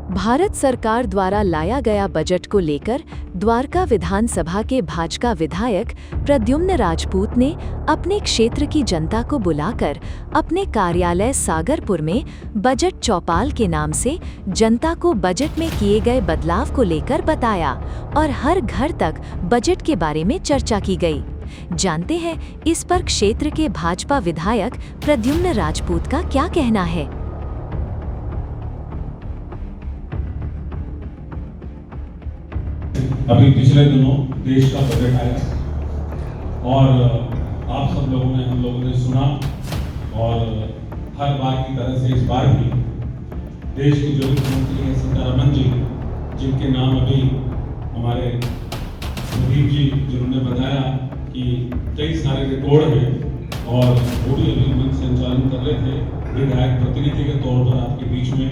भारत सरकार द्वारा लाया गया बजट को लेकर द्वारका विधानसभा के भाजपा विधायक प्रद्युम्न राजपूत ने अपने क्षेत्र की जनता को बुलाकर अपने कार्यालय सागरपुर में बजट चौपाल के नाम से जनता को बजट में किए गए बदलाव को लेकर बताया और हर घर तक बजट के बारे में चर्चा की गई। जानते हैं इस पर क्षेत्र के भाजपा विधायक प्रद्युम्न राजपूत का क्या कहना है। अभी पिछले दिनों देश का बजट आया और आप सब लोगों ने हम लोगों ने सुना और हर बार की तरह से इस बार भी देश के जो वित्त मंत्री हैं सीतारमण जी, जिनके नाम अभी हमारे प्रदीप जी जिन्होंने बताया कि कई सारे रिकॉर्ड हैं और वो भी अभी मंच संचालन कर रहे थे विधायक प्रतिनिधि के तौर पर आपके बीच में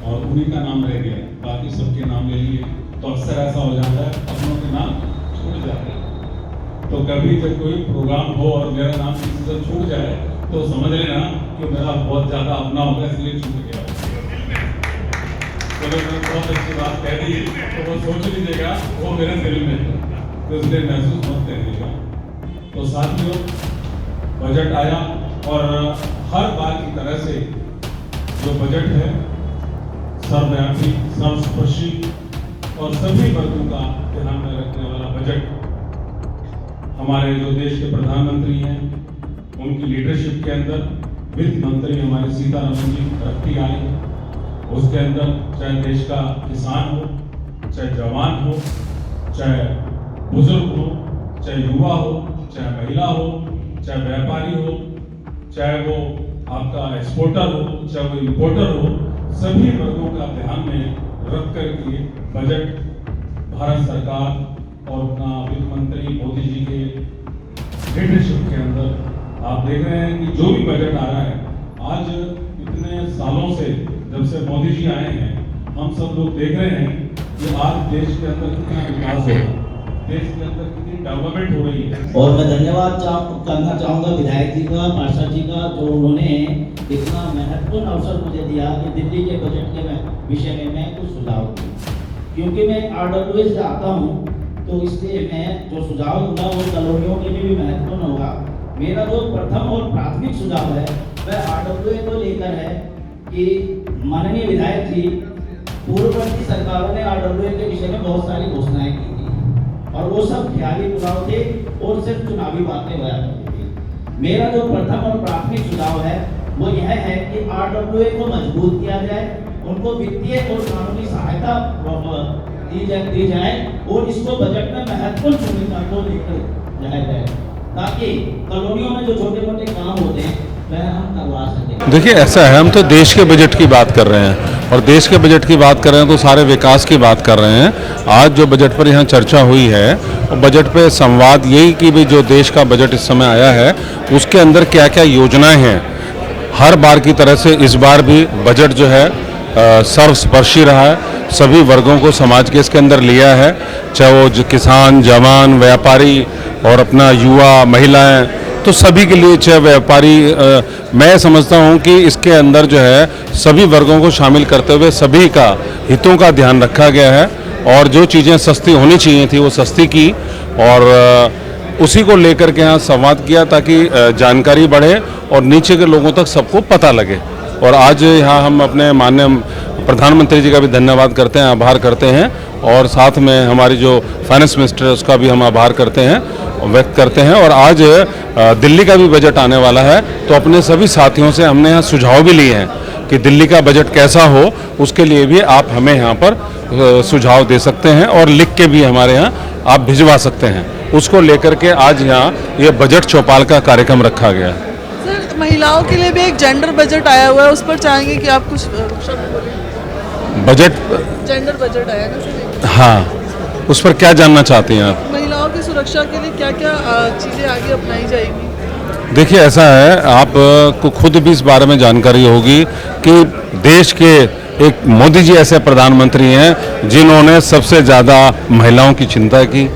और उन्हीं का नाम रह गया, बाकी सबके नाम ले लिए तो अक्सर ऐसा हो जाता है अपनों के नाम छूट जाते हैं। तो कभी जब कोई प्रोग्राम हो और मेरा नाम किसी से छूट जाए तो समझ लेना कि मेरा बहुत ज्यादा अपना होगा इसलिए छूट गया। तो मैंने बहुत अच्छी बात कह दी तो वो सोच लीजिएगा वो मेरे दिल में है तो इसलिए महसूस मत करिएगा। तो साथियों बजट आया और हर बार की तरह से जो बजट है सर्वव्यापी सर्वस्पर्शी और सभी वर्गों का ध्यान में रखने वाला बजट हमारे जो देश के प्रधानमंत्री हैं उनकी लीडरशिप के अंदर वित्त मंत्री हमारे सीतारमण जी रखती आए। उसके अंदर चाहे देश का किसान हो, चाहे जवान हो, चाहे बुजुर्ग हो, चाहे युवा हो, चाहे महिला हो, चाहे व्यापारी हो, चाहे वो आपका एक्सपोर्टर हो, चाहे वो इंपोर्टर हो, सभी वर्गों का ध्यान में रख कर के बजट भारत सरकार और अपना वित्त मंत्री मोदी जी के लीडरशिप के अंदर आप देख रहे हैं कि जो भी बजट आ रहा है आज इतने सालों से जब से मोदी जी आए हैं हम सब लोग देख रहे हैं कि आज देश के अंदर कितना विकास हो रहा है, देश के अंदर कितनी डेवलपमेंट हो रही है। और मैं धन्यवाद करना चाहूँगा विधायक जी का, पार्षद जी का, जो उन्होंने इतना महत्वपूर्ण अवसर मुझे दिया कि दिल्ली के बजट के विषय में मैं कुछ सुझाव दूँ। क्योंकि मैं RWA से आता हूँ तो इसलिए मैं जो सुझाव दूंगा वो कॉलोनियों के लिए भी महत्वपूर्ण होगा। मेरा जो प्रथम और प्राथमिक सुझाव है वह RWA को लेकर है कि माननीय विधायक जी पूर्ववर्ती सरकारों ने RWA के विषय में बहुत सारी घोषणाएं की थी और वो सब ख्याली पुलाव थे और सिर्फ चुनावी बातें हुआ करती थी। मेरा जो प्रथम और प्राथमिक सुझाव है वो यह है कि RWA को मजबूत किया जाए, उनको वित्तीय और कानूनी सहायता दी जाए और इसको बजट में महत्वपूर्ण भूमिका को लेकर जाया जाए ताकि कॉलोनियों में जो छोटे मोटे काम होते हैं वह हम करवा सकें। देखिए ऐसा है, हम तो देश के बजट की बात कर रहे हैं और देश के बजट की बात कर रहे हैं तो सारे विकास की बात कर रहे हैं। आज जो बजट पर यहाँ चर्चा हुई है और बजट पे संवाद यही कि भी जो देश का बजट इस समय आया है उसके अंदर क्या क्या योजनाएं हैं। हर बार की तरह से इस बार भी बजट जो है सर्वस्पर्शी रहा है, सभी वर्गों को समाज के इसके अंदर लिया है, चाहे वो किसान, जवान, व्यापारी और अपना युवा, महिलाएं, तो सभी के लिए, चाहे व्यापारी, मैं समझता हूं कि इसके अंदर जो है सभी वर्गों को शामिल करते हुए सभी का हितों का ध्यान रखा गया है और जो चीज़ें सस्ती होनी चाहिए थी वो सस्ती की और उसी को लेकर के यहाँ संवाद किया ताकि जानकारी बढ़े और नीचे के लोगों तक सबको पता लगे। और आज यहाँ हम अपने माननीय प्रधानमंत्री जी का भी धन्यवाद करते हैं, आभार करते हैं और साथ में हमारी जो फाइनेंस मिनिस्टर है उसका भी हम आभार करते हैं, व्यक्त करते हैं। और आज दिल्ली का भी बजट आने वाला है तो अपने सभी साथियों से हमने यहाँ सुझाव भी लिए हैं कि दिल्ली का बजट कैसा हो, उसके लिए भी आप हमें यहाँ पर सुझाव दे सकते हैं और लिख के भी हमारे यहाँ आप भिजवा सकते हैं। उसको लेकर के आज यहाँ ये बजट चौपाल का कार्यक्रम रखा गया है। सर, महिलाओं के लिए भी एक जेंडर बजट आया हुआ है, उस पर चाहेंगे कि आप कुछ शब्द बोलें। बजट जेंडर बजट आया ना सर? हाँ, उस पर क्या जानना चाहती हैं आप? महिलाओं की सुरक्षा के लिए क्या क्या चीज़ें आगे अपनाई जाएंगी? देखिए ऐसा है, आपको खुद भी इस बारे में जानकारी होगी कि देश के एक मोदी जी ऐसे प्रधानमंत्री हैं जिन्होंने सबसे ज़्यादा महिलाओं की चिंता की,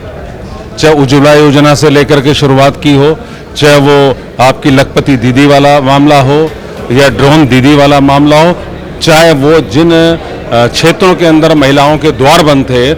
चाहे उज्ज्वला योजना से लेकर के शुरुआत की हो, चाहे वो आपकी लखपति दीदी वाला मामला हो या ड्रोन दीदी वाला मामला हो, चाहे वो जिन क्षेत्रों के अंदर महिलाओं के द्वार बंद थे